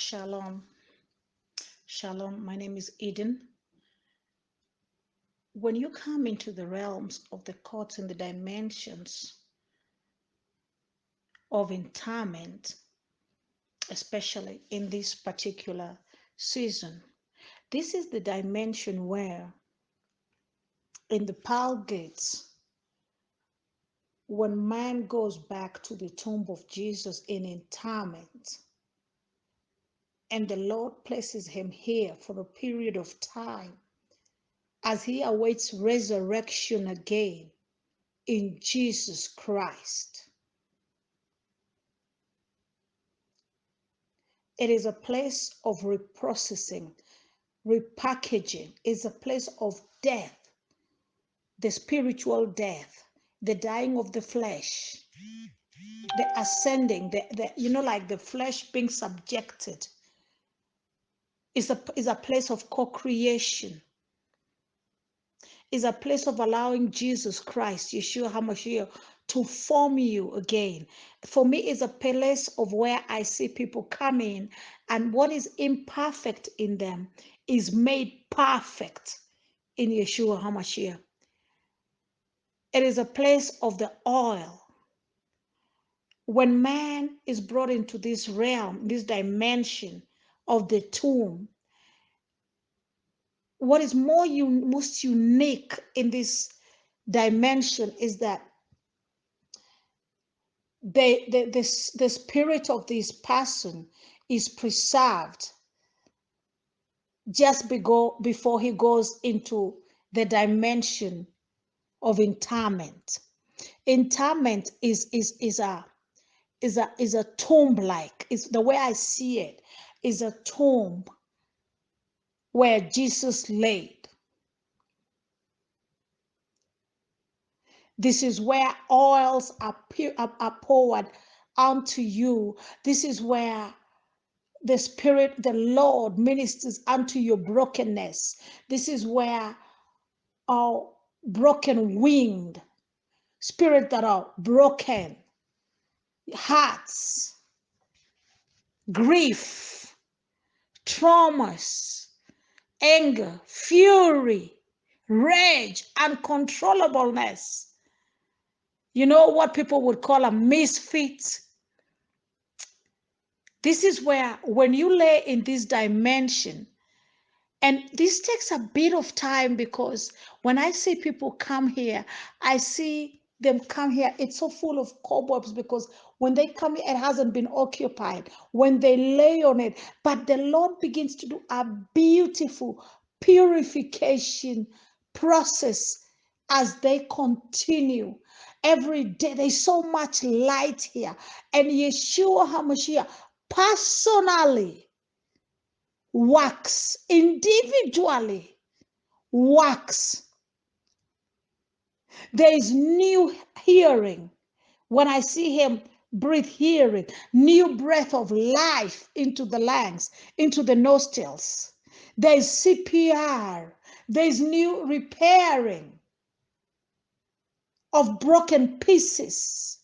Shalom. Shalom. My name is Eden. When you come into the realms of the courts and the dimensions of interment, especially in this particular season, this is the dimension where, in the pearl gates, when man goes back to the tomb of Jesus in interment, and the Lord places him here for a period of time as he awaits resurrection again in Jesus Christ. It is a place of reprocessing, repackaging. It's a place of death, the spiritual death, the dying of the flesh, the ascending, like the flesh being subjected. Is a place of co-creation. Is a place of allowing Jesus Christ, Yeshua HaMashiach, to form you again. For me, it's a place of where I see people come in, and what is imperfect in them is made perfect in Yeshua HaMashiach. It is a place of the oil. When man is brought into this realm, this dimension of the tomb, what is most unique in this dimension is that the spirit of this person is preserved just before he goes into the dimension of interment. Interment is a tomb, like, is the way I see it, is a tomb where Jesus laid. This is where oils are poured onto you. This is where the Spirit, the Lord, ministers unto your brokenness. This is where our broken winged spirit that are broken, hearts, grief, traumas, anger, fury, rage, uncontrollableness. You know what people would call a misfit? This is where, when you lay in this dimension, and this takes a bit of time, because when I see people come here, I see them come here, it's so full of cobwebs, because when they come here, it hasn't been occupied. When they lay on it, but the Lord begins to do a beautiful purification process as they continue. Every day, there's so much light here. And Yeshua HaMashiach personally works, individually works. There is new hearing. When I see him breathe hearing, new breath of life into the lungs, into the nostrils. There is CPR. There is new repairing of broken pieces.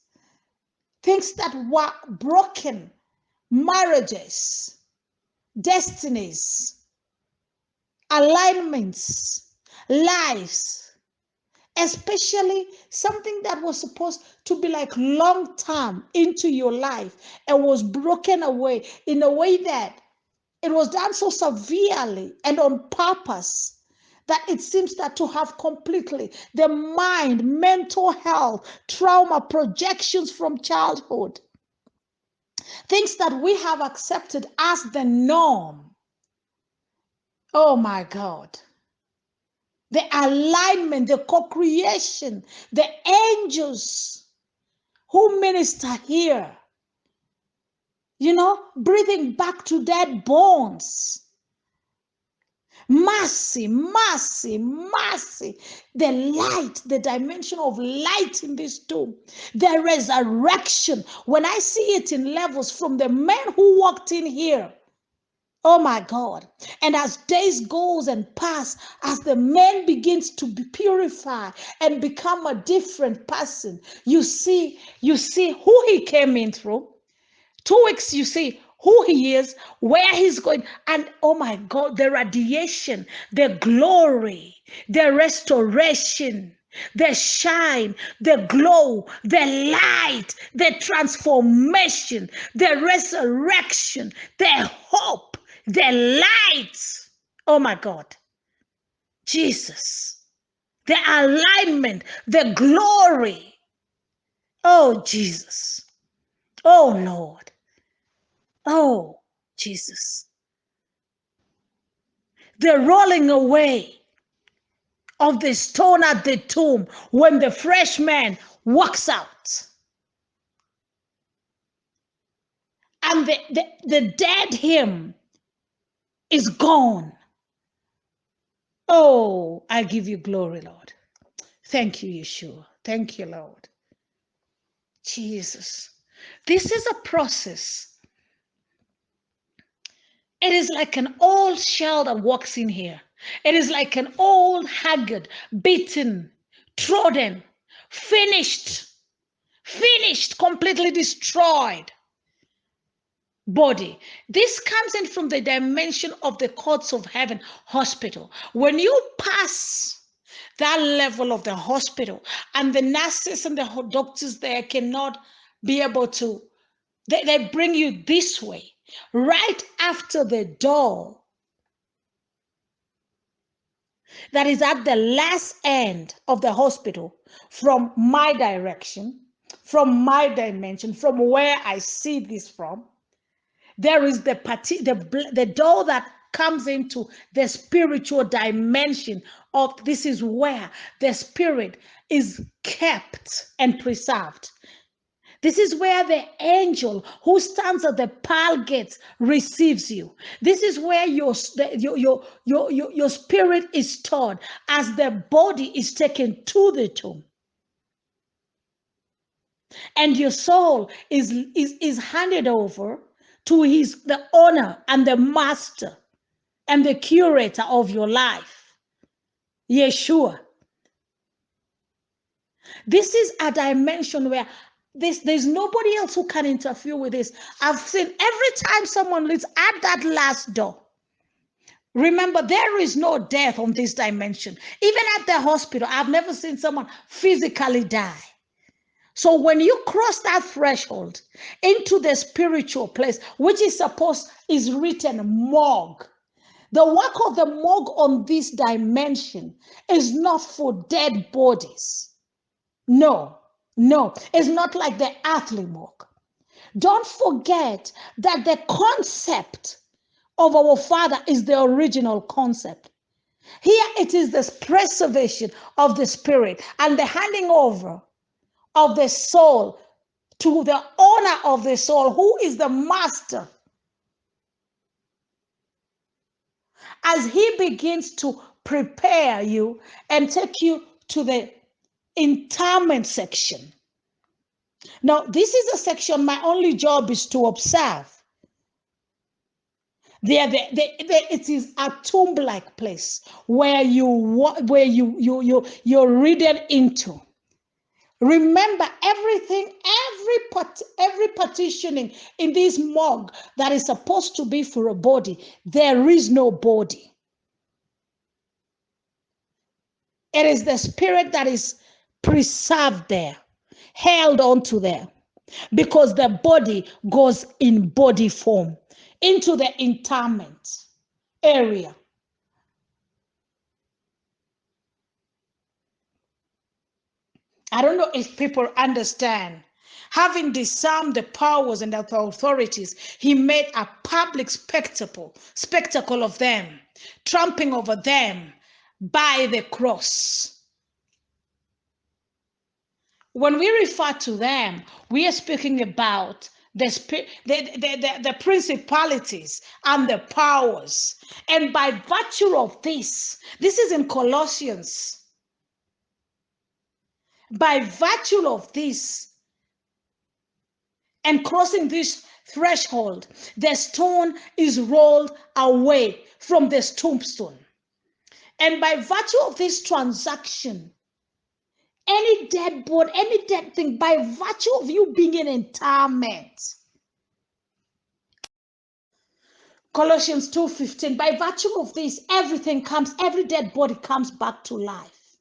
Things that were broken, marriages, destinies, alignments, lives, especially something that was supposed to be like long term into your life and was broken away in a way that it was done so severely and on purpose that it seems that to have completely the mind, mental health, trauma, projections from childhood, things that we have accepted as the norm. Oh my God. The alignment, the co-creation, the angels who minister here, breathing back to dead bones. Mercy, mercy, mercy. The light, the dimension of light in this tomb, the resurrection. When I see it in levels from the men who walked in here, oh my God. And as days goes and pass, as the man begins to be purified and become a different person, you see who he came in through. 2 weeks, you see who he is, where he's going, and oh my God, the radiation, the glory, the restoration, the shine, the glow, the light, the transformation, the resurrection, the hope, the light. Oh my God, Jesus, the alignment, the glory. Oh Jesus, oh Lord, oh Jesus. The rolling away of the stone at the tomb when the fresh man walks out. And the dead him is gone. Oh, I give you glory, Lord. Thank you, Yeshua. Thank you, Lord. Jesus. This is a process. It is like an old shell that walks in here. It is like an old, haggard, beaten, trodden, finished, completely destroyed body. This comes in from the dimension of the courts of heaven hospital. When you pass that level of the hospital and the nurses and the doctors there cannot be able to, they bring you this way, right after the door that is at the last end of the hospital, from my direction, from my dimension, from where I see this from. There is the door that comes into the spiritual dimension of, this is where the spirit is kept and preserved. This is where the angel who stands at the pearl gates receives you. This is where your spirit is stored as the body is taken to the tomb. And your soul is handed over to the owner and the master and the curator of your life, Yeshua. This is a dimension where there's nobody else who can interfere with this. I've seen every time someone leaves at that last door. Remember, there is no death on this dimension. Even at the hospital, I've never seen someone physically die. So when you cross that threshold into the spiritual place, which is written morgue. The work of the morgue on this dimension is not for dead bodies. No, it's not like the earthly morgue. Don't forget that the concept of our Father is the original concept. Here it is the preservation of the spirit and the handing over of the soul to the owner of the soul, who is the master. As he begins to prepare you and take you to the interment section. Now, this is a section my only job is to observe. It is a tomb-like place where you're reading into. Remember, every partitioning in this morgue that is supposed to be for a body, there is no body. It is the spirit that is preserved there, held onto there, because the body goes in body form into the interment area. I don't know if people understand. Having disarmed the powers and the authorities, he made a public spectacle of them, trampling over them by the cross. When we refer to them, we are speaking about the principalities and the powers. And by virtue of this is in Colossians. By virtue of this and crossing this threshold, the stone is rolled away from the tombstone. And by virtue of this transaction, any dead body, any dead thing, by virtue of you being in interment, Colossians 2:15, by virtue of this, every dead body comes back to life.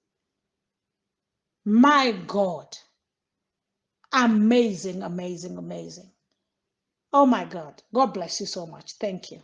My God. Amazing, amazing, amazing. Oh my God. God bless you so much. Thank you.